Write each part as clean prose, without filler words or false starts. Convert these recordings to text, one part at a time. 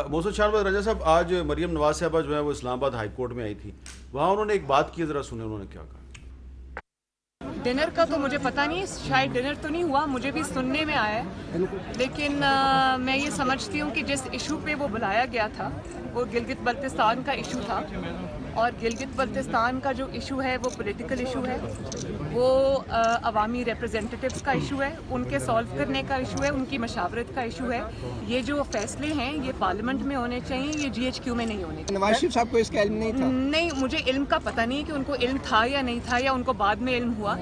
محسن شاہ رضا صاحب، آج مریم نواز صاحبہ جو ہے وہ اسلام آباد ہائی کورٹ میں آئی تھی، وہاں انہوں نے ایک بات کی، ذرا سنیں انہوں نے کیا کہا۔ ڈنر کا تو مجھے پتہ نہیں، شاید ڈنر تو نہیں ہوا، مجھے بھی سننے میں آیا ہے، لیکن میں یہ سمجھتی ہوں کہ جس ایشو پہ وہ بلایا گیا تھا وہ گلگت بلتستان کا ایشو تھا، اور گلگت بلتستان کا جو ایشو ہے وہ پولیٹیکل ایشو ہے، وہ عوامی ریپرزینٹیٹیوز کا ایشو ہے، ان کے سالو کرنے کا ایشو ہے، ان کی مشاورت کا ایشو ہے۔ یہ جو فیصلے ہیں یہ پارلیمنٹ میں ہونے چاہیے، یہ جی ایچ کیو میں نہیں ہونے چاہیے۔ نواز شریف صاحب کو اس کا علم نہیں تھا؟ نہیں، مجھے علم کا پتہ نہیں کہ ان کو علم تھا یا نہیں تھا، یا ان کو بعد میں علم ہوا،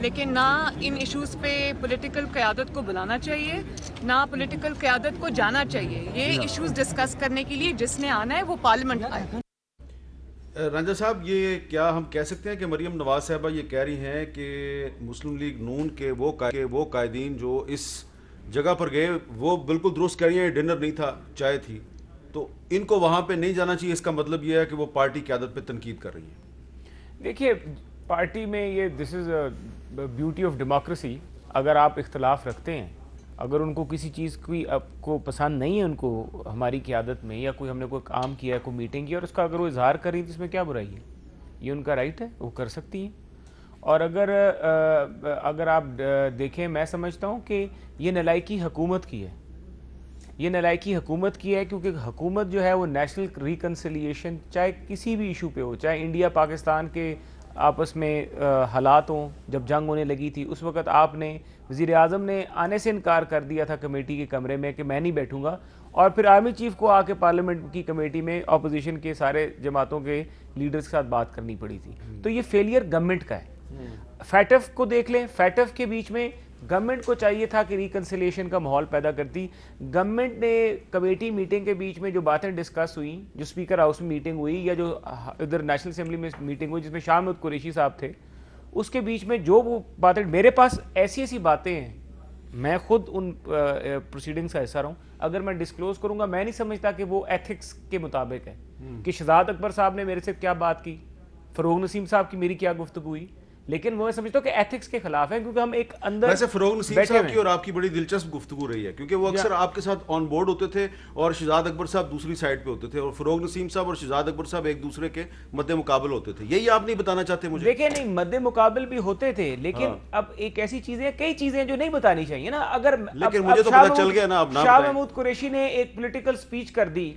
لیکن نہ ان ایشوز پہ پولیٹیکل قیادت کو بلانا چاہیے، نہ پولیٹیکل قیادت کو جانا چاہیے۔ یہ ایشوز ڈسکس کرنے کے لیے جس نے آنا ہے وہ پارلیمنٹ آئے۔ رنجا صاحب، یہ کیا ہم کہہ سکتے ہیں کہ مریم نواز صاحبہ یہ کہہ رہی ہیں کہ مسلم لیگ نون کے وہ قائدین جو اس جگہ پر گئے وہ بالکل درست کہہ رہی ہیں، ڈنر نہیں تھا، چائے تھی، تو ان کو وہاں پہ نہیں جانا چاہیے، اس کا مطلب یہ ہے کہ وہ پارٹی قیادت پہ تنقید کر رہی ہیں؟ دیکھیے، پارٹی میں یہ دس از بیوٹی آف ڈیموکریسی، اگر آپ اختلاف رکھتے ہیں، اگر ان کو کسی چیز کو پسند نہیں ہے ان کو ہماری قیادت میں، یا کوئی ہم نے کوئی کام کیا ہے، کوئی میٹنگ کی، اور اس کا اگر وہ اظہار کر رہی ہے تو اس میں کیا برائی ہے؟ یہ ان کا رائٹ ہے، وہ کر سکتی ہیں۔ اور اگر آپ دیکھیں، میں سمجھتا ہوں کہ یہ نالائکی حکومت کی ہے، یہ نالائکی حکومت کی ہے، کیونکہ حکومت جو ہے وہ نیشنل ریکنسیلیشن، چاہے کسی بھی ایشو پہ ہو، چاہے انڈیا پاکستان کے آپس میں حالات ہوں، جب جنگ ہونے لگی تھی اس وقت آپ نے وزیر اعظم نے آنے سے انکار کر دیا تھا کمیٹی کے کمرے میں کہ میں نہیں بیٹھوں گا، اور پھر آرمی چیف کو آ کے پارلیمنٹ کی کمیٹی میں اپوزیشن کے سارے جماعتوں کے لیڈرز کے ساتھ بات کرنی پڑی تھی۔ تو یہ فیلئر گورنمنٹ کا ہے۔ فیٹف کو دیکھ لیں، فیٹف کے بیچ میں گورنمنٹ کو چاہیے تھا کہ ریکنسیلیشن کا ماحول پیدا کرتی، گورنمنٹ نے کمیٹی میٹنگ کے بیچ میں جو باتیں ڈسکس ہوئیں، جو اسپیکر ہاؤس میں میٹنگ ہوئی، یا جو ادھر نیشنل اسمبلی میں میٹنگ ہوئی جس میں شاہ محمود قریشی صاحب تھے، اس کے بیچ میں جو وہ باتیں، میرے پاس ایسی باتیں ہیں، میں خود ان پروسیڈنگز کا حصہ رہا ہوں، اگر میں ڈسکلوز کروں گا، میں نہیں سمجھتا کہ وہ ایتھکس کے مطابق ہے کہ شہزاد اکبر صاحب نے میرے سے کیا بات کی، فروغ نسیم صاحب کی میری کیا گفتگو ہوئی، لیکن وہ سمجھتا ہوں کہ ایتھکس کے خلاف ہے، کیونکہ ہم ایک اندر ویسے فروغ نسیم صاحب کی اور آپ کی بڑی دلچسپ گفتگو رہی ہے، کیونکہ وہ اکثر آپ کے ساتھ آن بورڈ ہوتے تھے اور شہزاد اکبر صاحب دوسری سائڈ پہ ہوتے تھے، اور فروغ نسیم صاحب اور شہزاد اکبر صاحب ایک دوسرے کے مد مقابل ہوتے تھے، یہی آپ نہیں بتانا چاہتے مجھے؟ دیکھیں، نہیں، مد مقابل بھی ہوتے تھے، لیکن اب ایک ایسی چیزیں، کئی چیزیں جو نہیں بتانی چاہیے نا، اگر لیکن مجھے تو پتہ چل گیا نا، اب شاہ محمود قریشی نے ایک پولیٹیکل سپیچ کر دی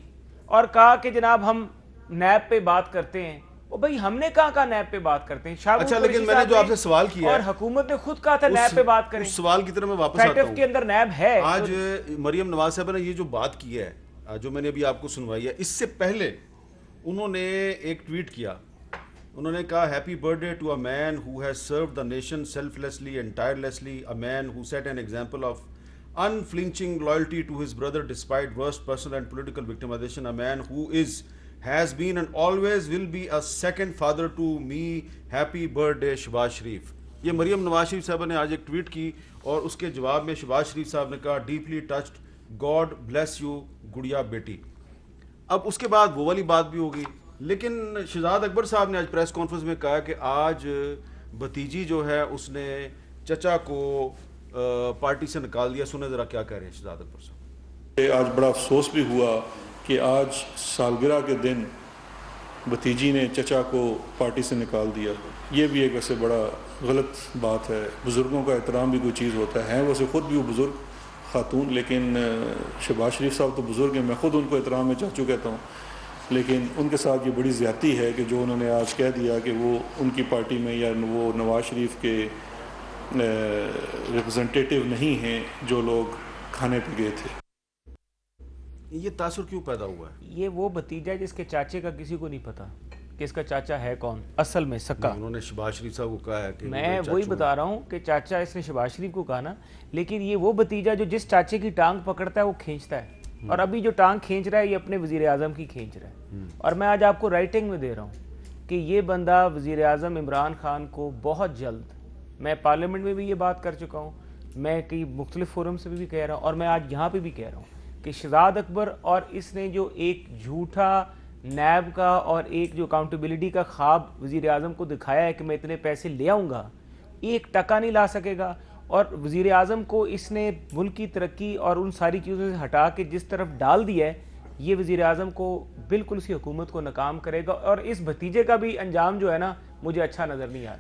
اور کہا کہ جناب ہم نیب پہ بات کرتے ہیں، بھائی ہم نے کہا نیب پہ بات کرتے ہیں؟ اچھا، لیکن میں نے جو آپ سے سوال کیا اور حکومت نے خود کہا تھا نیب پہ بات کریں، اس سوال کی طرف میں واپس آتا ہوں۔ کے اندر نیب ہے۔ آج مریم نواز صاحبہ نے یہ جو بات کی ہے، جو میں نے ابھی آپ کو سنوائی ہے، اس سے پہلے انہوں نے ایک ٹویٹ کیا، انہوں نے کہا happy birthday to a man who has served the nation selflessly and tirelessly, a man who set an example of unflinching loyalty to his brother despite worst personal and political victimization, a man who has been and always will be a second father to me, happy birthday Shehbaz Sharif. یہ مریم نواز شریف صاحبہ نے آج ایک tweet کی، اور اس کے جواب میں شہباز شریف صاحب نے کہا deeply touched, God bless you گڑیا بیٹی۔ اب اس کے بعد وہ والی بات بھی ہوگی، لیکن شہزاد اکبر صاحب نے آج پریس کانفرنس میں کہا کہ آج بھتیجی جو ہے اس نے چچا کو پارٹی سے نکال دیا۔ سنیں ذرا کیا کہہ رہے ہیں شہزاد اکبر صاحب۔ آج بڑا افسوس بھی ہوا کہ آج سالگرہ کے دن بھتیجی نے چچا کو پارٹی سے نکال دیا، یہ بھی ایک ویسے بڑا غلط بات ہے۔ بزرگوں کا احترام بھی کوئی چیز ہوتا ہے، ویسے خود بھی وہ بزرگ خاتون، لیکن شہباز شریف صاحب تو بزرگ ہیں، میں خود ان کو احترام میں چاچو کہتا ہوں، لیکن ان کے ساتھ یہ بڑی زیادتی ہے کہ جو انہوں نے آج کہہ دیا کہ وہ ان کی پارٹی میں یا وہ نواز شریف کے ریپرزنٹیٹیو نہیں ہیں جو لوگ کھانے پہ گئے تھے۔ یہ تاثر کیوں پیدا ہوا ہے؟ یہ وہ بھتیجا ہے جس کے چاچے کا کسی کو نہیں پتا کہ اس کا چاچا ہے کون اصل میں سکا۔ انہوں نے شہباز شریف صاحب کو کہا ہے کہ میں وہی بتا رہا ہوں کہ چاچا اس نے شہباز شریف کو کہا نا، لیکن یہ وہ بھتیجا جو جس چاچے کی ٹانگ پکڑتا ہے وہ کھینچتا ہے، اور ابھی جو ٹانگ کھینچ رہا ہے یہ اپنے وزیر اعظم کی کھینچ رہا ہے۔ اور میں آج آپ کو رائٹنگ میں دے رہا ہوں کہ یہ بندہ وزیر اعظم عمران خان کو بہت جلد، میں پارلیمنٹ میں بھی یہ بات کر چکا ہوں، میں کئی مختلف فورم سے بھی کہہ رہا ہوں، اور میں آج یہاں پہ بھی کہہ رہا ہوں کہ شہزاد اکبر اور اس نے جو ایک جھوٹا نیب کا اور ایک جو اکاؤنٹیبلٹی کا خواب وزیر اعظم کو دکھایا ہے کہ میں اتنے پیسے لے آؤں گا، ایک ٹکا نہیں لا سکے گا۔ اور وزیر اعظم کو اس نے ملک کی ترقی اور ان ساری چیزوں سے ہٹا کے جس طرف ڈال دیا ہے، یہ وزیر اعظم کو بالکل اسی حکومت کو ناکام کرے گا، اور اس بھتیجے کا بھی انجام جو ہے نا مجھے اچھا نظر نہیں آ رہا.